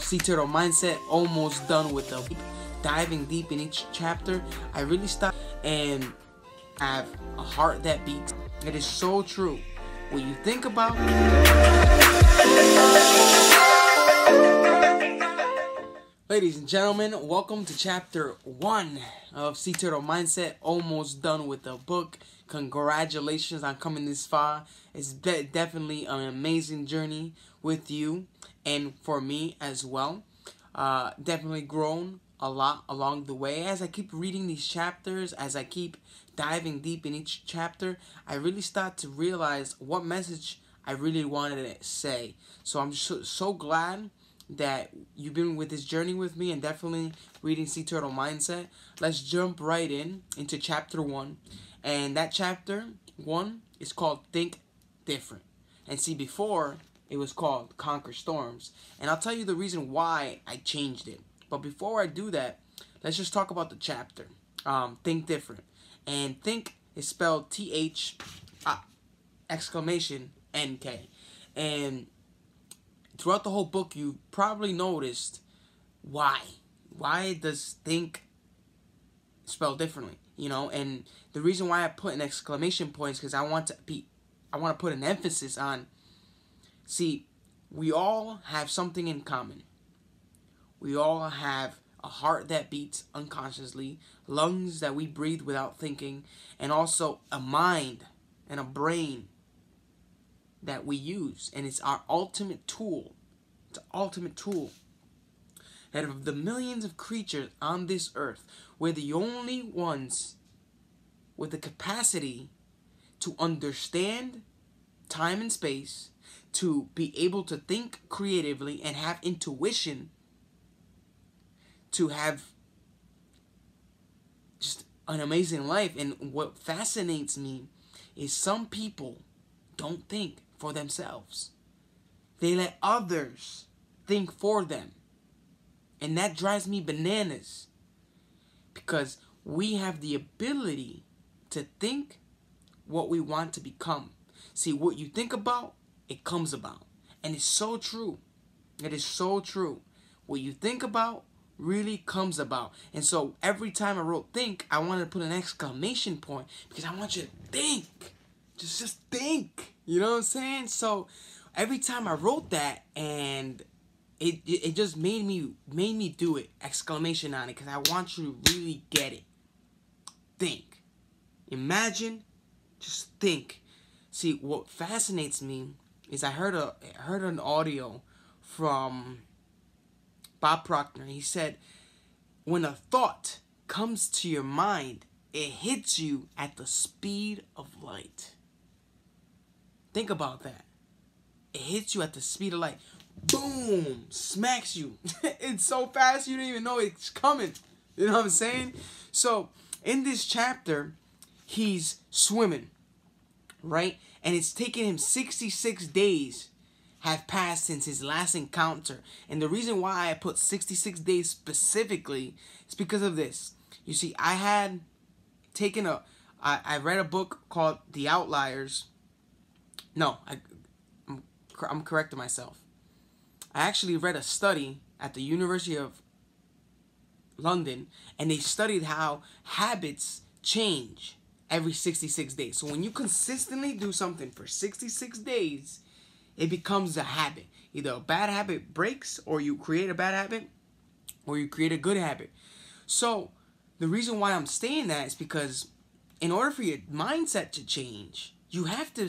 Sea Turtle Mindset. Almost done with the diving deep in each chapter. I really stopped and have a heart that beats. It is so true. What you think about. Ladies and gentlemen, welcome to chapter 1 of Sea Turtle Mindset. Almost done with the book. Congratulations on coming this far. It's definitely an amazing journey with you and for me as well. Definitely grown a lot along the way. As I keep reading these chapters, as I keep diving deep in each chapter, I really start to realize what message I really wanted to say. So I'm so glad that you've been with this journey with me and definitely reading Sea Turtle Mindset. Let's jump right into chapter 1. And that chapter 1 is called Think Different. And see, before it was called Conquer Storms. And I'll tell you the reason why I changed it. But before I do that, let's just talk about the chapter. Think Different. And think is spelled TH exclamation NK. And throughout the whole book, you probably noticed why. Why does think spell differently? You know, and the reason why I put an exclamation point is because I want to put an emphasis on. See, we all have something in common. We all have a heart that beats unconsciously, lungs that we breathe without thinking, and also a mind and a brain that we use. And it's our ultimate tool. It's an ultimate tool. That of the millions of creatures on this earth, we're the only ones with the capacity to understand time and space, to be able to think creatively and have intuition, to have just an amazing life. And what fascinates me is some people don't think for themselves. They let others think for them. And that drives me bananas. Because we have the ability to think what we want to become. See, what you think about, it comes about. And it's so true. It is so true. What you think about really comes about. And so every time I wrote think, I wanted to put an exclamation point because I want you to think. Just think. You know what I'm saying? So every time I wrote that, and it just made me do it. Exclamation on it, because I want you to really get it. Think. Imagine. Just think. See, what fascinates me is I heard an audio from Bob Proctor. He said, when a thought comes to your mind, it hits you at the speed of light. Think about that. It hits you at the speed of light. Boom! Smacks you. It's so fast you don't even know it's coming. You know what I'm saying? So, in this chapter, he's swimming, right? And it's taken him 66 days have passed since his last encounter. And the reason why I put 66 days specifically is because of this. You see, I had taken I read a book called The Outliers. No, I'm correcting myself. I actually read a study at the University of London, and they studied how habits change every 66 days. So when you consistently do something for 66 days, it becomes a habit. Either a bad habit breaks, or you create a bad habit, or you create a good habit. So the reason why I'm saying that is because in order for your mindset to change, you have to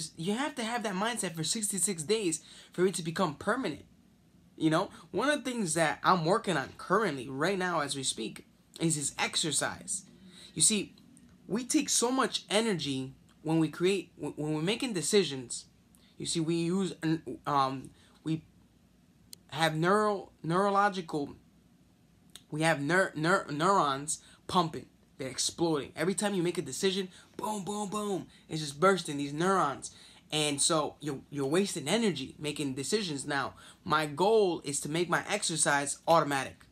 have that mindset for 66 days for it to become permanent. You know, one of the things that I'm working on currently, right now as we speak, is exercise. You see, we take so much energy when we're making decisions. You see, we use we have neurons pumping. They're exploding. Every time you make a decision, boom, boom, boom, it's just bursting, these neurons. And so you're wasting energy making decisions. Now, my goal is to make my exercise automatic.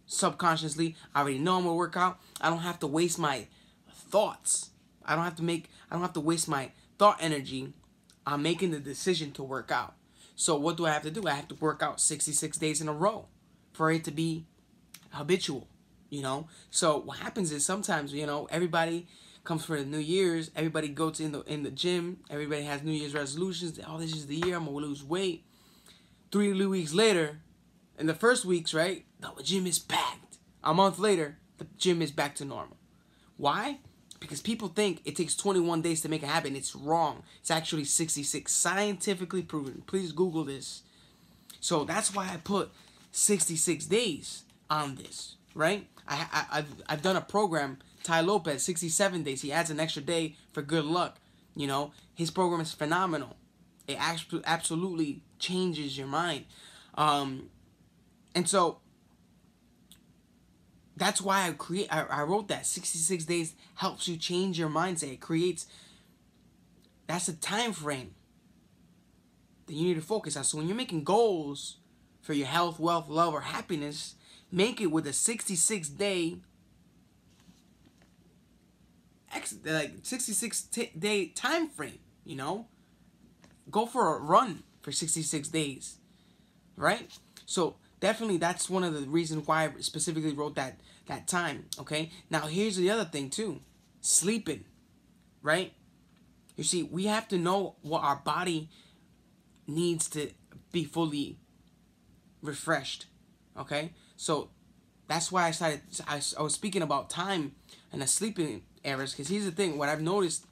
Subconsciously, I already know I'm gonna work out. I don't have to waste my thoughts. I don't have to waste my thought energy on making the decision to work out. So what do I have to do? I have to work out 66 days in a row for it to be habitual, you know? So what happens is sometimes, you know, everybody comes for the New Year's, everybody goes in the gym, everybody has New Year's resolutions. Oh, this is the year I'm gonna lose weight. 3 weeks later, in the first weeks, right, the gym is packed. A month later, the gym is back to normal. Why? Because people think it takes 21 days to make a habit. It's wrong. It's actually 66, scientifically proven. Please Google this. So that's why I put 66 days on this, right? I've done a program, Ty Lopez, 67 days. He adds an extra day for good luck. You know, his program is phenomenal. It absolutely changes your mind. And so that's why I wrote that. 66 days helps you change your mindset. It creates, that's a time frame that you need to focus on. So when you're making goals for your health, wealth, love, or happiness, make it with a 66-day, like 66-day time frame, you know? Go for a run for 66 days, right? So definitely that's one of the reasons why I specifically wrote that time, okay? Now here's the other thing too. Sleeping, right? You see, we have to know what our body needs to be fully refreshed, okay? So that's why I was speaking about time and the sleeping errors, because here's the thing. What I've noticed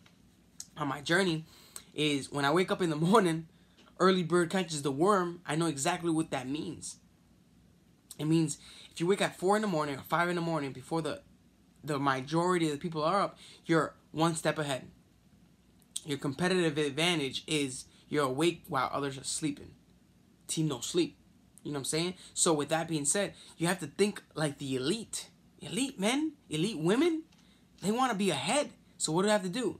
on my journey is when I wake up in the morning, early bird catches the worm. I know exactly what that means. It means if you wake at 4 in the morning or 5 in the morning before the majority of the people are up, you're one step ahead. Your competitive advantage is you're awake while others are sleeping. Team no sleep. You know what I'm saying? So with that being said, you have to think like the elite. Elite men, elite women, they want to be ahead. So what do they have to do?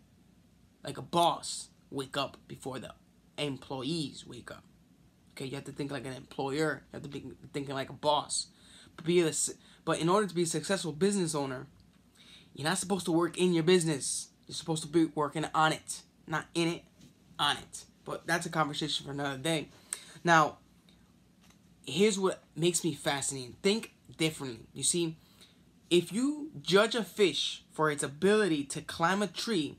Like a boss, wake up before the employees wake up. Okay, you have to think like an employer. You have to be thinking like a boss. But in order to be a successful business owner, you're not supposed to work in your business. You're supposed to be working on it. Not in it, on it. But that's a conversation for another day. Now, here's what makes me fascinating. Think differently. You see, if you judge a fish for its ability to climb a tree,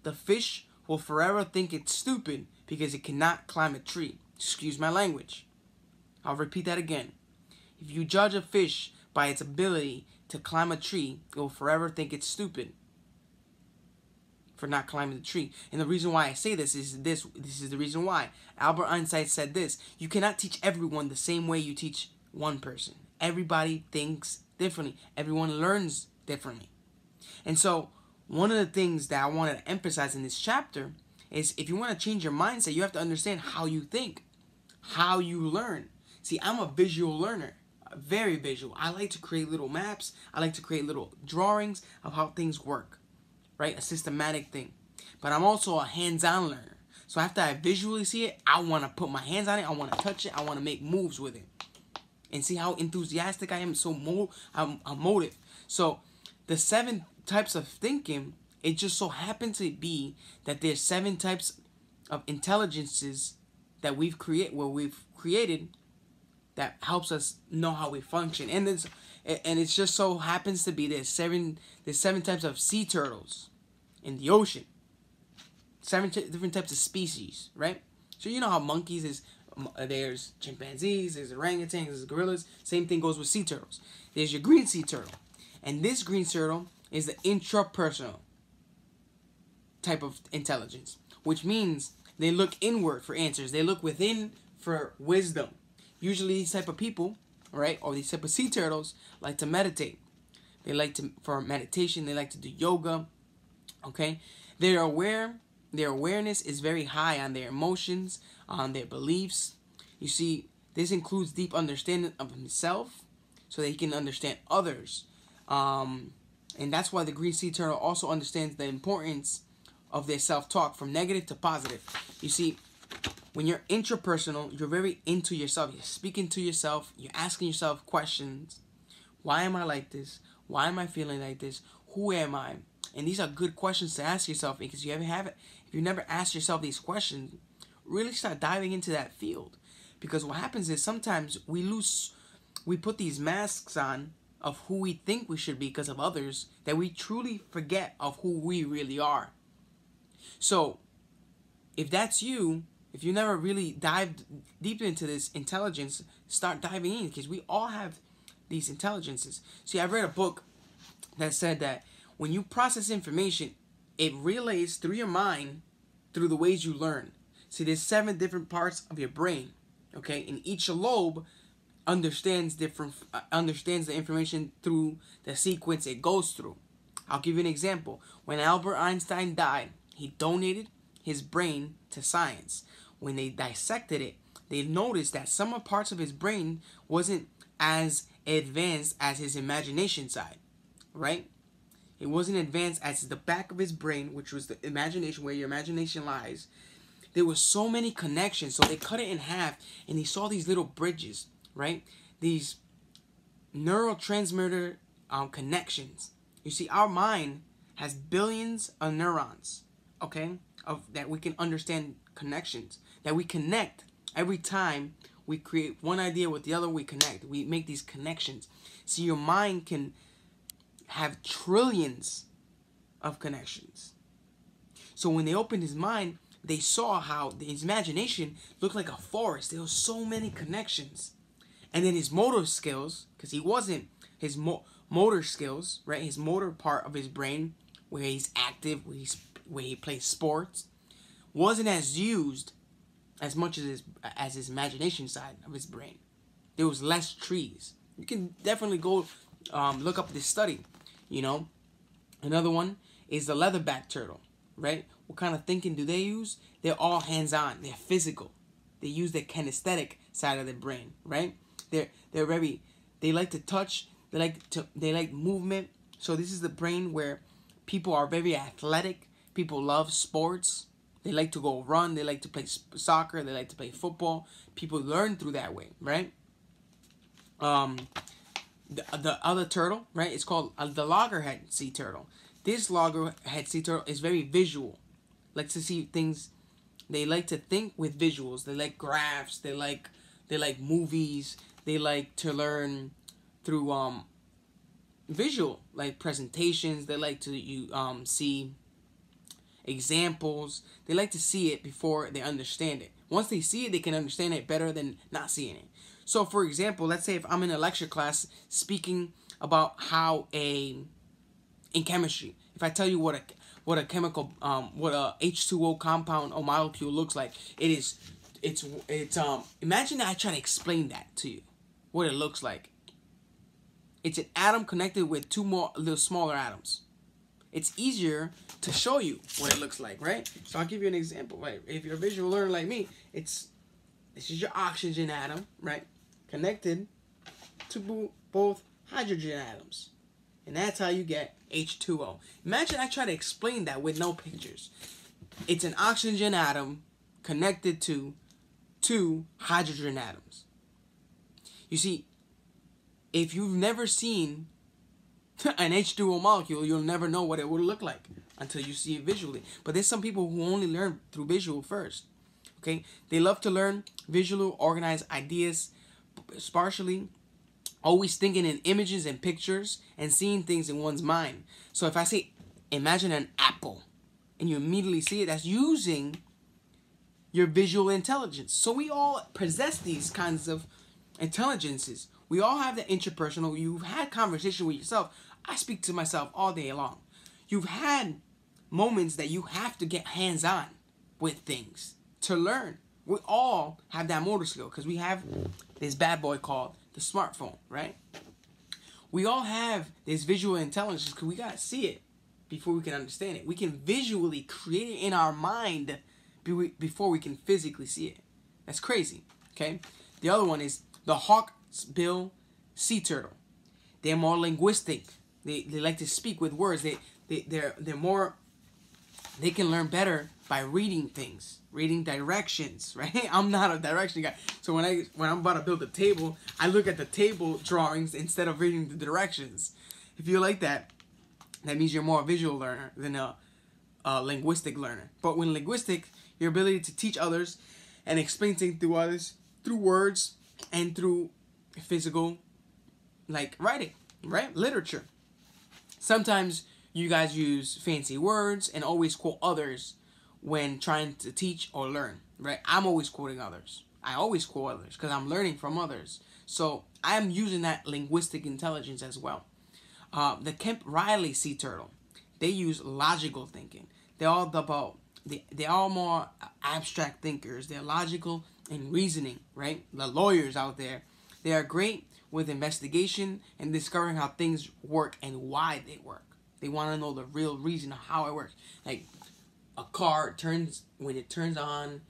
the fish will forever think it's stupid because it cannot climb a tree. Excuse my language. I'll repeat that again. If you judge a fish by its ability to climb a tree, it will forever think it's stupid for not climbing the tree. And the reason why I say this is this is the reason why. Albert Einstein said this: you cannot teach everyone the same way you teach one person. Everybody thinks differently. Everyone learns differently. And so one of the things that I wanted to emphasize in this chapter is if you want to change your mindset, you have to understand how you think, how you learn. See, I'm a visual learner, very visual. I like to create little maps. I like to create little drawings of how things work, right? A systematic thing. But I'm also a hands-on learner. So after I visually see it, I want to put my hands on it. I want to touch it. I want to make moves with it. And see how enthusiastic I am? I'm motive. So the 7 types of thinking, it just so happens to be that there's 7 types of intelligences that we've created that helps us know how we function. And it just so happens to be there's 7 types of sea turtles in the ocean. 7 different types of species, right? So you know how monkeys is, there's chimpanzees, there's orangutans, there's gorillas. Same thing goes with sea turtles. There's your green sea turtle. And this green turtle is the intrapersonal type of intelligence, which means they look inward for answers. They look within for wisdom. Usually these type of people, right, or these type of sea turtles like to meditate. They like to, for meditation, they like to do yoga, okay? They're aware. Their awareness is very high on their emotions, on their beliefs. You see, this includes deep understanding of himself so that he can understand others. And that's why the green sea turtle also understands the importance of their self-talk from negative to positive. You see, when you're intrapersonal, you're very into yourself. You're speaking to yourself. You're asking yourself questions. Why am I like this? Why am I feeling like this? Who am I? And these are good questions to ask yourself, because if you never asked yourself these questions, really start diving into that field. Because what happens is sometimes we put these masks on of who we think we should be because of others, that we truly forget of who we really are. So, if that's you, if you never really dived deep into this intelligence, start diving in, because we all have these intelligences. See, I read a book that said that when you process information, it relays through your mind through the ways you learn. See, there's 7 different parts of your brain, okay? And each lobe understands the information through the sequence it goes through. I'll give you an example. When Albert Einstein died, he donated his brain to science. When they dissected it, they noticed that some parts of his brain wasn't as advanced as his imagination side, right? It wasn't advanced as the back of his brain, which was the imagination, where your imagination lies. There were so many connections, so they cut it in half, and they saw these little bridges, right? These neurotransmitter connections. You see, our mind has billions of neurons, okay, that we can understand connections, that we connect every time we create one idea with the other. We connect. We make these connections. See, your mind can have trillions of connections. So when they opened his mind, they saw how his imagination looked like a forest. There were so many connections. And then his motor skills, because he wasn't, his motor skills, right, his motor part of his brain, where he's active, where he plays sports, wasn't as used as much as his imagination side of his brain. There was less trees. You can definitely go look up this study, you know. Another one is the leatherback turtle, right? What kind of thinking do they use? They're all hands-on. They're physical. They use the kinesthetic side of their brain, right? They like to touch. They like movement. So this is the brain where people are very athletic. People love sports. They like to go run. They like to play soccer. They like to play football. People learn through that way, right? The other turtle, right? It's called the loggerhead sea turtle. This loggerhead sea turtle is very visual. Likes to see things. They like to think with visuals. They like graphs. They like movies. They like to learn through visual, like presentations. They like to see examples. They like to see it before they understand it. Once they see it, they can understand it better than not seeing it. So, for example, let's say if I'm in a lecture class speaking about in chemistry, if I tell you what a chemical, what a H2O compound or molecule looks like, it's imagine that I try to explain that to you, what it looks like. It's an atom connected with 2 more little smaller atoms. It's easier to show you what it looks like, right? So I'll give you an example, right? If you're a visual learner like me, this is your oxygen atom, right? Connected to both hydrogen atoms. And that's how you get H2O. Imagine I try to explain that with no pictures. It's an oxygen atom connected to 2 hydrogen atoms. You see, if you've never seen an H2O molecule, you'll never know what it would look like until you see it visually. But there's some people who only learn through visual first. Okay? They love to learn visual, organize ideas sparsely, always thinking in images and pictures and seeing things in one's mind. So if I say, imagine an apple, and you immediately see it, that's using your visual intelligence. So we all possess these kinds of intelligences. We all have the interpersonal. You've had conversation with yourself. I speak to myself all day long. You've had moments that you have to get hands-on with things to learn. We all have that motor skill because we have this bad boy called the smartphone, right? We all have this visual intelligence because we got to see it before we can understand it. We can visually create it in our mind before we can physically see it. That's crazy, okay? The other one is the hawksbill sea turtle. They're more linguistic. They like to speak with words. They're more. They can learn better by reading things, reading directions. Right? I'm not a direction guy, so when I'm about to build a table, I look at the table drawings instead of reading the directions. If you're like that, that means you're more a visual learner than a linguistic learner. But when linguistic, your ability to teach others and explain things to others through words and through physical, like writing, right? Literature. Sometimes you guys use fancy words and always quote others when trying to teach or learn, right? I'm always quoting others. I always quote others because I'm learning from others. So I'm using that linguistic intelligence as well. The Kemp Riley sea turtle, they use logical thinking. They're all about, they're all more abstract thinkers. They're logical and reasoning, right? The lawyers out there, they are great with investigation and discovering how things work and why they work. They want to know the real reason of how it works. Like a car turns, when it turns on,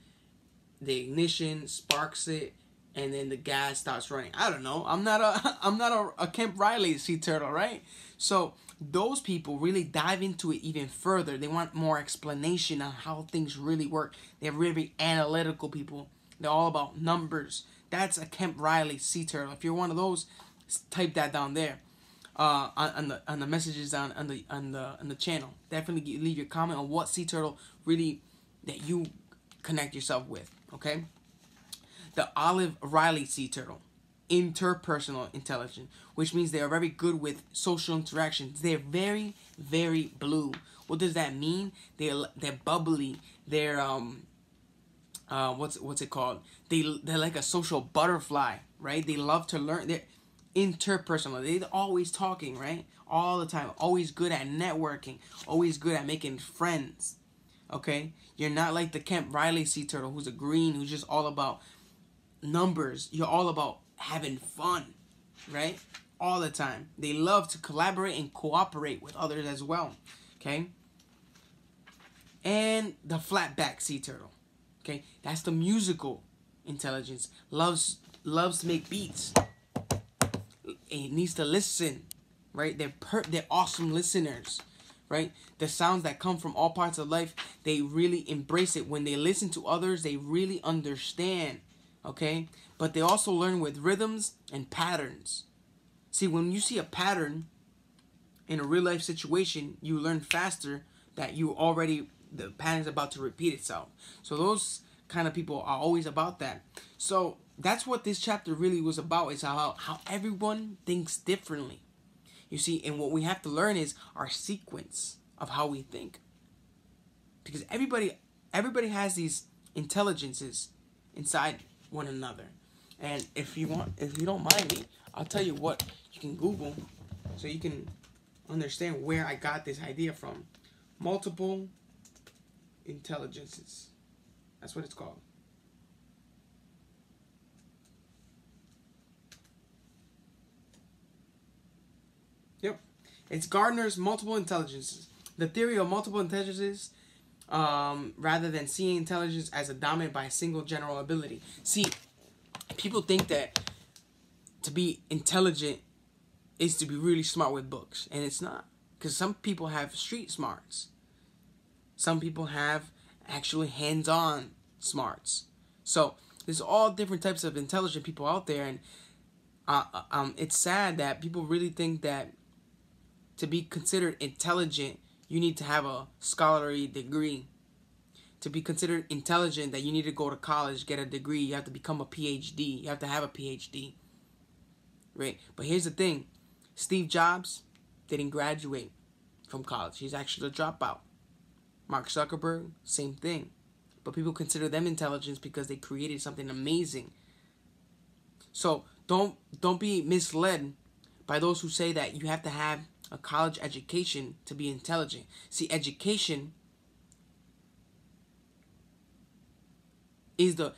the ignition sparks it, and then the gas starts running. I don't know. I'm not a Kemp Riley sea turtle, right? So those people really dive into it even further. They want more explanation on how things really work. They're really analytical people. They're all about numbers. That's a Kemp Riley sea turtle. If you're one of those, type that down there on the messages on the channel. Definitely leave your comment on what sea turtle really that you connect yourself with. Okay. The Olive Riley sea turtle, interpersonal intelligence, which means they are very good with social interactions. They're very, very blue. What does that mean? They're bubbly. They're what's it called? They're like a social butterfly, right? They love to learn. They're interpersonal. They're always talking, right? All the time. Always good at networking. Always good at making friends. Okay? You're not like the Kemp Riley sea turtle who's a green, who's just all about numbers. You're all about having fun, right? All the time. They love to collaborate and cooperate with others as well. Okay? And the flatback sea turtle. Okay? That's the musical intelligence. Loves to make beats. It needs to listen, right? They're awesome listeners, right? The sounds that come from all parts of life, they really embrace it. When they listen to others, they really understand, okay? But they also learn with rhythms and patterns. See, when you see a pattern in a real life situation, you learn faster that the pattern's about to repeat itself. So those kind of people are always about that. So that's what this chapter really was about, is how everyone thinks differently. You see, and what we have to learn is our sequence of how we think. Because everybody has these intelligences inside one another. And if you don't mind me, I'll tell you what you can Google so you can understand where I got this idea from. Multiple intelligences. That's what it's called. Yep. It's Gardner's multiple intelligences. The theory of multiple intelligences, rather than seeing intelligence as a dominant by a single general ability. See, people think that to be intelligent is to be really smart with books, and it's not. Because some people have street smarts. Some people have actually hands-on smarts. So there's all different types of intelligent people out there, and it's sad that people really think that to be considered intelligent, you need to have a scholarly degree. To be considered intelligent, that you need to go to college, get a degree. You have to become a PhD. You have to have a PhD. Right? But here's the thing. Steve Jobs didn't graduate from college. He's actually a dropout. Mark Zuckerberg, same thing. But people consider them intelligent because they created something amazing. So don't be misled by those who say that you have to have a college education to be intelligent. See, education is the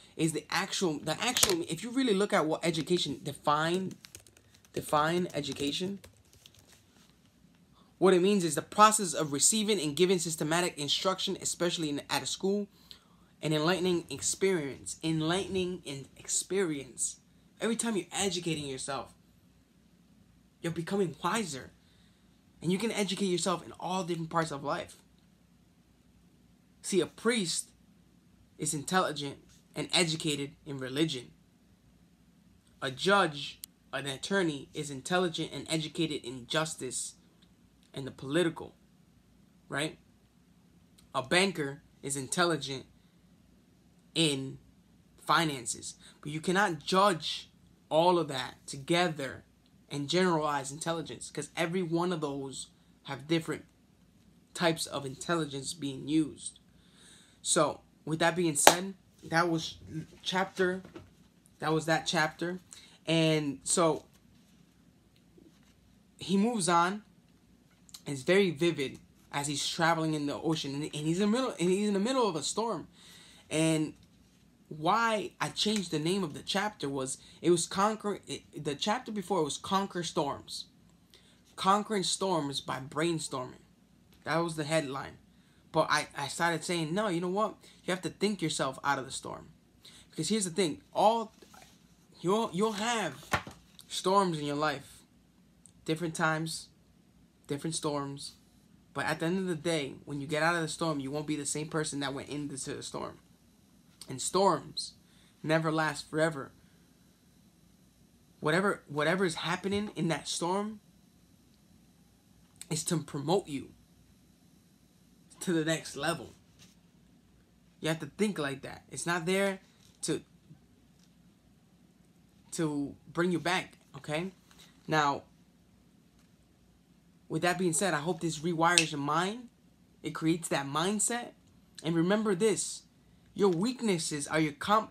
actual if you really look at what education define education, what it means is the process of receiving and giving systematic instruction, especially at a school, an enlightening experience. Every time you're educating yourself, you're becoming wiser. And you can educate yourself in all different parts of life. See, a priest is intelligent and educated in religion. A judge, an attorney, is intelligent and educated in justice and the political, right? A banker is intelligent in finances. But you cannot judge all of that together and generalize intelligence, because every one of those have different types of intelligence being used. So, with that being said, that was that chapter. And so he moves on. It's very vivid as he's traveling in the ocean, and he's in the middle of a storm. And why I changed the name of the chapter was the chapter before was Conquer Storms. Conquering Storms by Brainstorming. That was the headline. But I started saying, no, you know what? You have to think yourself out of the storm. Because here's the thing, you'll have storms in your life. Different times, different storms. But at the end of the day, when you get out of the storm, you won't be the same person that went into the storm. And storms never last forever. Whatever is happening in that storm is to promote you to the next level. You have to think like that. It's not there to bring you back, okay? Now, with that being said, I hope this rewires your mind. It creates that mindset. And remember this, your weaknesses are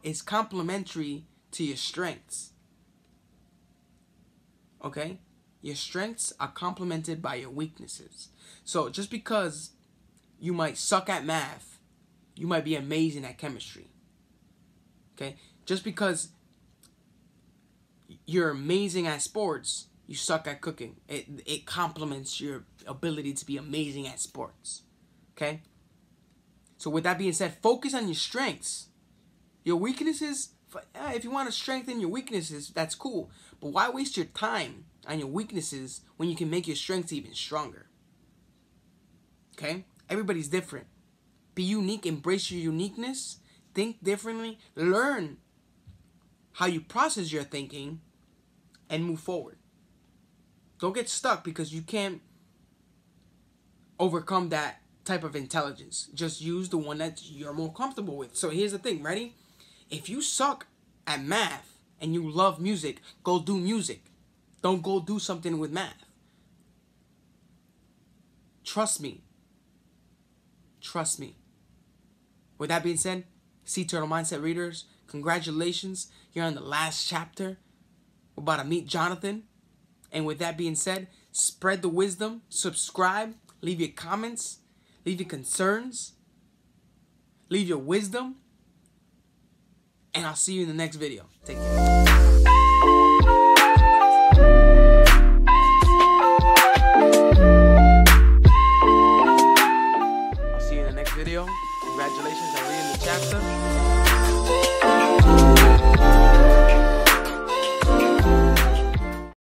is complementary to your strengths. Okay? Your strengths are complemented by your weaknesses. So just because you might suck at math, you might be amazing at chemistry. Okay? Just because you're amazing at sports, you suck at cooking. It complements your ability to be amazing at sports. Okay? So with that being said, focus on your strengths. Your weaknesses, if you want to strengthen your weaknesses, that's cool. But why waste your time on your weaknesses when you can make your strengths even stronger? Okay? Everybody's different. Be unique. Embrace your uniqueness. Think differently. Learn how you process your thinking and move forward. Don't get stuck because you can't overcome that type of intelligence. Just use the one that you're more comfortable with. So here's the thing, ready? If you suck at math and you love music, go do music. Don't go do something with math. Trust me. Trust me. With that being said, Sea Turtle Mindset readers, congratulations. You're on the last chapter. We're about to meet Jonathan. And with that being said, spread the wisdom, subscribe, leave your comments, leave your concerns, leave your wisdom, and I'll see you in the next video. Take care. I'll see you in the next video. Congratulations on reading the chapter.